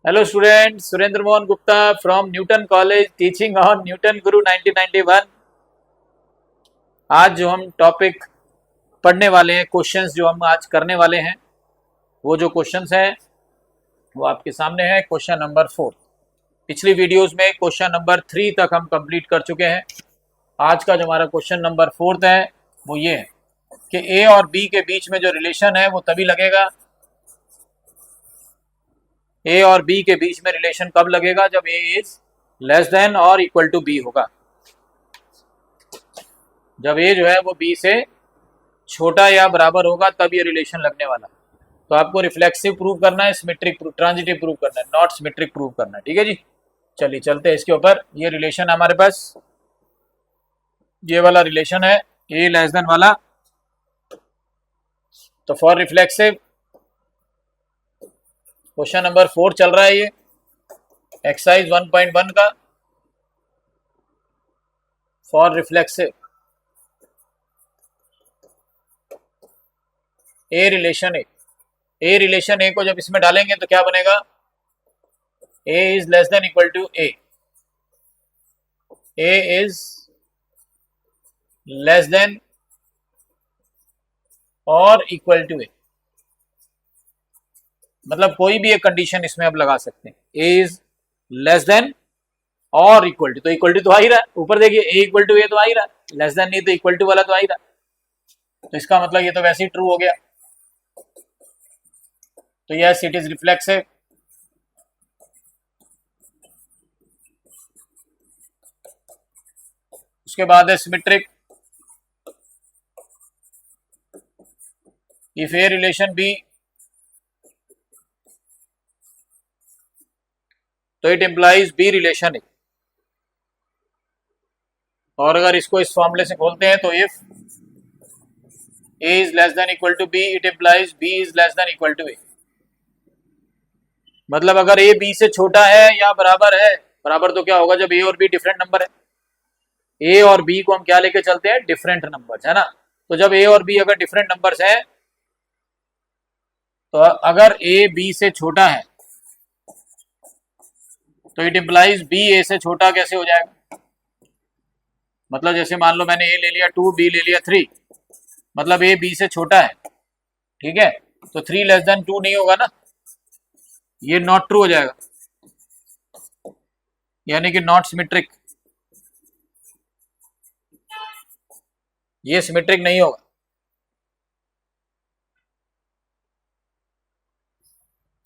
Hello students, Surendra Mohan Gupta from Newton College teaching on Newton Guru 1991। आज जो हम topic पढ़ने वाले हैं, क्वेश्चंस जो हम आज करने वाले हैं, वो जो क्वेश्चंस हैं वो आपके सामने है। Question number 4। पिछली वीडियोस में क्वेश्चन नंबर 3 तक हम कंप्लीट कर चुके हैं। आज का जो हमारा क्वेश्चन नंबर 4 है वो ये है कि ए और बी के बीच में जो रिलेशन है वो तभी लगेगा, ए और बी के बीच में रिलेशन कब लगेगा, जब ए इज लेस देन और इक्वल टू बी होगा। जब ए जो है वो बी से छोटा या बराबर होगा तब ये रिलेशन लगने वाला। तो आपको रिफ्लेक्सिव प्रूव करना है, सिमेट्रिक ट्रांजिटिव प्रूव करना है, नॉट सिमेट्रिक प्रूव करना है। ठीक है जी, चलिए चलते हैं इसके ऊपर। ये रिलेशन हमारे पास ये वाला रिलेशन है, ए लेस देन वाला। तो फॉर रिफ्लेक्सिव क्वेश्चन नंबर 4 चल रहा है, ये एक्सरसाइज 1.1 का। For reflexive A relation A को जब इसमें डालेंगे तो क्या बनेगा, A is less than equal to A is less than और इक्वल टू ए। मतलब कोई भी एक कंडीशन इसमें आप लगा सकते हैं, ए इज लेस देन और इक्वल टू। तो इक्वल टू तो आ ही रहा है, ऊपर देखिए ए इक्वल टू ए तो आ ही रहा है, लेस देन नहीं तो इक्वल टू वाला तो आ ही रहा है। तो इसका मतलब ये तो वैसे ही ट्रू हो गया। तो यस इट इज रिफ्लेक्सिव। उसके बाद है symmetric. If A relation B तो it implies B relation A. और अगर इसको इस फॉर्मूले से खोलते हैं तो if A is less than equal to B it implies B is less than equal to A. मतलब अगर ए बी से छोटा है या बराबर है, बराबर तो क्या होगा जब ए और बी डिफरेंट नंबर है। ए और बी को हम क्या लेके चलते हैं, डिफरेंट नंबर्स, है ना। तो जब ए और बी अगर डिफरेंट नंबर्स है तो अगर ए बी से छोटा है तो इट इंप्लाइज बी ए से छोटा कैसे हो जाएगा। मतलब जैसे मान लो मैंने ए ले लिया 2, बी ले लिया 3, मतलब ए बी से छोटा है, ठीक है। तो 3 लेस देन 2 नहीं होगा ना, ये नॉट ट्रू हो जाएगा, यानी कि नॉट सिमेट्रिक, ये सिमेट्रिक नहीं होगा।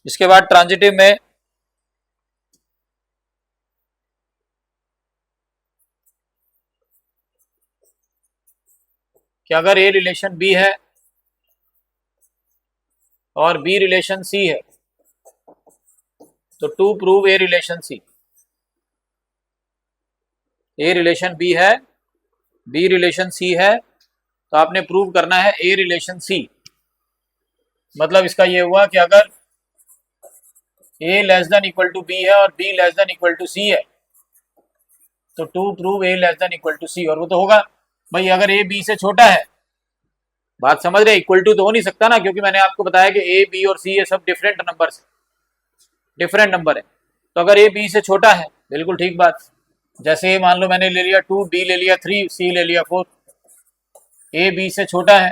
इसके बाद ट्रांजिटिव में कि अगर ए रिलेशन बी है और बी रिलेशन सी है तो to prove A relation C. A relation B है, बी रिलेशन सी है, तो आपने प्रूव करना है ए रिलेशन सी। मतलब इसका ये हुआ कि अगर A less than equal to B है और B less than equal to C है तो to prove A less than equal to C. और वो तो होगा भाई, अगर ए बी से छोटा है, बात समझ रहे, इक्वल टू तो हो नहीं सकता ना, क्योंकि मैंने आपको बताया कि ए बी और सी ये सब डिफरेंट नंबर है। तो अगर ए बी से छोटा है, बिल्कुल ठीक बात। जैसे मान लो मैंने ले लिया 2, बी ले लिया 3, सी ले लिया 4। ए बी से छोटा है,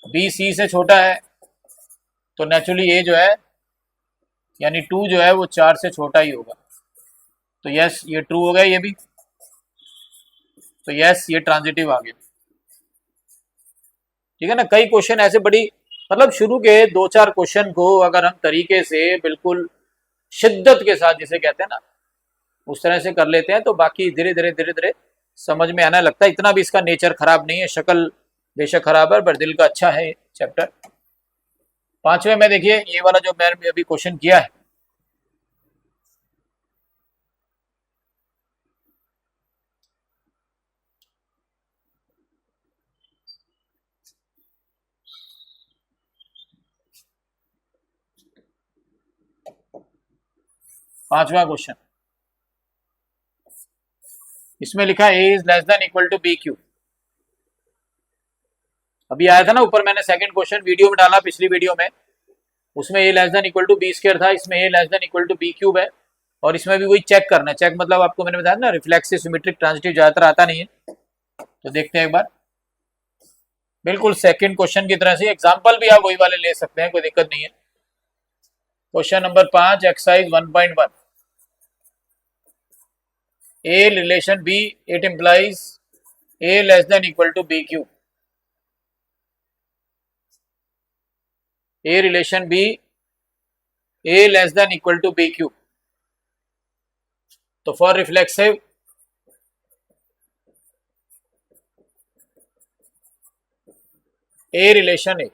बी सी से छोटा है, तो नेचुरली ए जो है यानी 2 जो है वो 4 से छोटा ही होगा। तो यस ये ट्रू हो गया ये भी। तो यस ये ट्रांजिटिव आ गया, ठीक है ना। कई क्वेश्चन ऐसे बड़ी, मतलब शुरू के 2-4 क्वेश्चन को अगर हम तरीके से बिल्कुल शिद्दत के साथ जिसे कहते हैं ना उस तरह से कर लेते हैं तो बाकी धीरे धीरे समझ में आने लगता है। इतना भी इसका नेचर खराब नहीं है, शक्ल बेशक खराब है पर दिल का अच्छा है चैप्टर। 5वें में देखिए ये वाला जो मैंने अभी क्वेश्चन किया है, पांचवा क्वेश्चन, इसमें लिखा A is less than equal to B cube. अभी आया था ना ऊपर, मैंने सेकंड क्वेश्चन वीडियो में डाला पिछली वीडियो में उसमें a less than equal to B square था, इसमें a less than equal to B cube है, और इसमें भी वही चेक करना है। चेक मतलब आपको मैंने बताया ना, रिफ्लेक्सिव, सिमेट्रिक, ट्रांजिटिव ज्यादातर आता नहीं है, तो देखते हैं एक बार। बिल्कुल सेकंड क्वेश्चन की तरह से एग्जांपल भी आप वही वाले ले सकते हैं, कोई दिक्कत नहीं है। Question number 5 exercise 1.1, a relation b, it implies a less than equal to B cube. a relation b, a less than equal to B cube. तो for reflexive a relation a,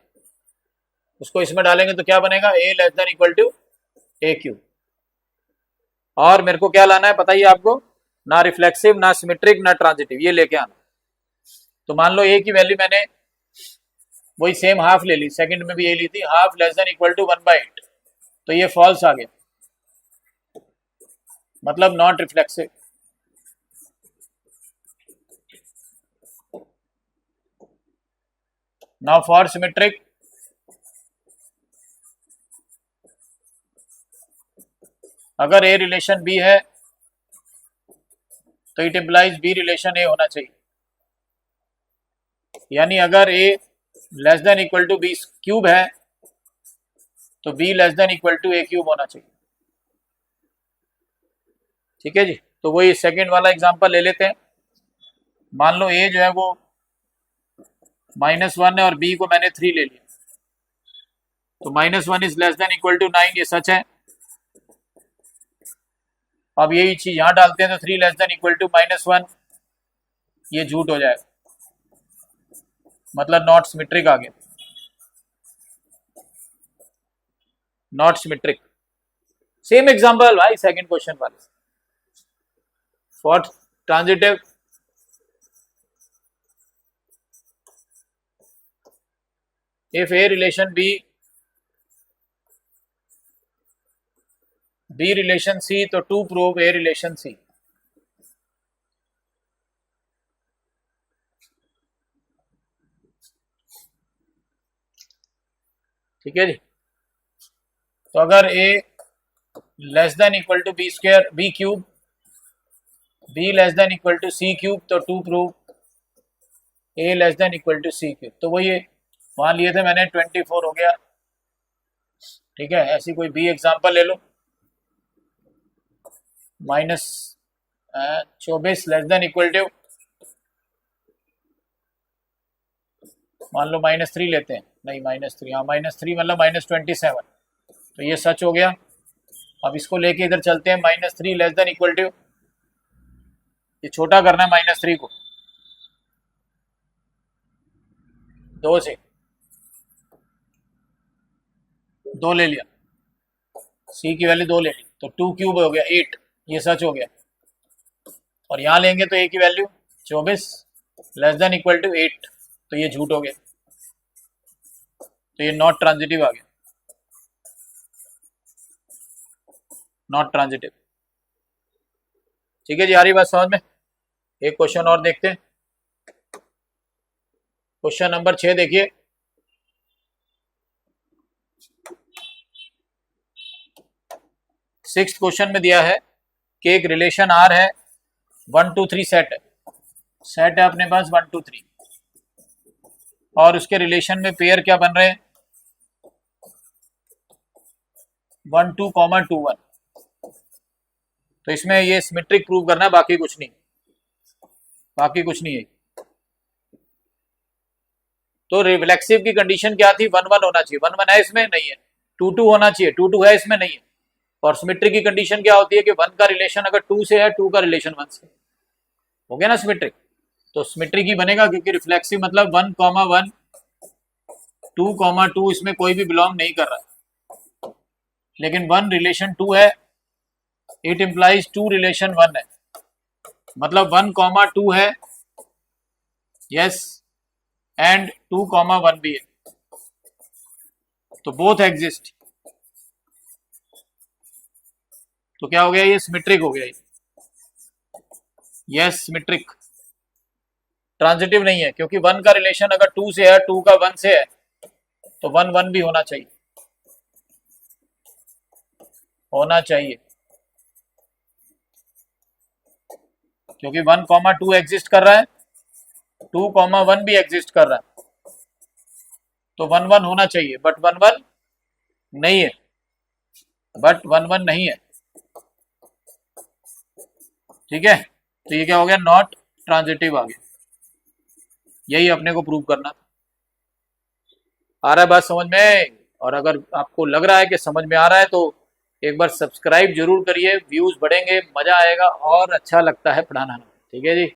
उसको इसमें डालेंगे तो क्या बनेगा, a less than equal to a cube. और मेरे को क्या लाना है बताइए आपको, ना रिफ्लेक्सिव, ना सिमेट्रिक, ना ट्रांजिटिव, ये लेके आना। तो मान लो a की वैल्यू मैंने वही सेम हाफ ले ली, सेकंड में भी ये ली थी, half less than equal to 1/8, तो ये फॉल्स आ गया, मतलब not reflexive. Now for symmetric, अगर a रिलेशन b है तो it implies b relation a होना चाहिए, यानी अगर a less than equal to B cube है तो b less than equal to a cube होना चाहिए। ठीक है जी, तो वही सेकंड वाला एग्जांपल ले लेते हैं। मान लो a जो है वो -1 है और b को मैंने 3 ले लिया, तो -1 is less than equal to 9, ये सच है। अब यही चीज यहां डालते हैं तो 3 लेस देन इक्वल टू -1, ये झूठ हो जाएगा, मतलब नॉट सिमेट्रिक आ गया, नॉट सिमेट्रिक। सेम एग्जांपल भाई सेकंड क्वेश्चन वाले। For transitive, if a relation b, b relation c, तो to prove a relation c। ठीक है जी, तो अगर a less than equal to B square, B cube, b less than equal to c cube, तो to prove a less than equal to c cube. तो वही वहां लिए थे मैंने, 24 हो गया। ठीक है, ऐसी कोई भी एग्जांपल ले लो, -24 लेस देन इक्वल टू, मान लो -3 लेते हैं, नहीं -3, हाँ -3 मतलब -27, तो ये सच हो गया। अब इसको लेके इधर चलते हैं, -3 लेस देन इक्वल टू, ये छोटा करना है -3 को 2 से, 2 ले लिया, c की वैल्यू 2 ले ली, तो 2 क्यूब हो गया 8, ये सच हो गया। और यहां लेंगे तो a की value 24 less than equal to 8, तो ये झूठ हो गया, तो ये नॉट ट्रांजिटिव आ गया, नॉट ट्रांजिटिव। ठीक है जी, आ रही बात समझ में। एक क्वेश्चन और देखते हैं, क्वेश्चन नंबर 6 देखिए। सिक्स्थ क्वेश्चन में दिया है कि एक रिलेशन आर है, 1 2 3 सेट है, सेट है अपने पास 1 2 3, और उसके रिलेशन में पेयर क्या बन रहे हैं, 1 2, 2 1। तो इसमें ये सिमेट्रिक प्रूव करना है, बाकी कुछ नहीं, बाकी कुछ नहीं है। तो रिफ्लेक्सिव की कंडीशन क्या थी, 1 1 होना चाहिए, 1 1 है इसमें, नहीं है। 2 2 होना चाहिए, 2 2 है इसमें, नहीं है। और सिमेट्रिक की कंडीशन क्या होती है कि 1 का रिलेशन अगर 2 से है, 2 का रिलेशन 1 से, हो गया ना सिमेट्रिक। तो सिमेट्रिक ही बनेगा, क्योंकि रिफ्लेक्सिव मतलब 1 1 2 2, इसमें कोई भी बिलोंग नहीं कर रहा, लेकिन 1 रिलेशन 2 है, इट इंप्लाइज 2 रिलेशन 1 है, मतलब 1 2 है, यस, एंड 2 1 भी है, तो बोथ एग्जिस्ट। तो क्या हो गया, ये सिमेट्रिक हो गया, यस सिमेट्रिक। ट्रांजिटिव नहीं है, क्योंकि 1 का रिलेशन अगर 2 से है, 2 का 1 से है, तो 1 1 भी होना चाहिए। होना चाहिए, क्योंकि 1,2 एग्जिस्ट कर रहा है, 2,1 भी एग्जिस्ट कर रहा है, तो 1,1 होना चाहिए, बट 1,1 नहीं है, ठीक है। तो ये क्या हो गया, नॉट ट्रांजिटिव आ गया। यही अपने को प्रूव करना था। आ रहा है बात समझ में? और अगर आपको लग रहा है कि समझ में आ रहा है तो एक बार सब्सक्राइब जरूर करिए, व्यूज बढ़ेंगे, मजा आएगा और अच्छा लगता है पढ़ाना, ठीक है जी।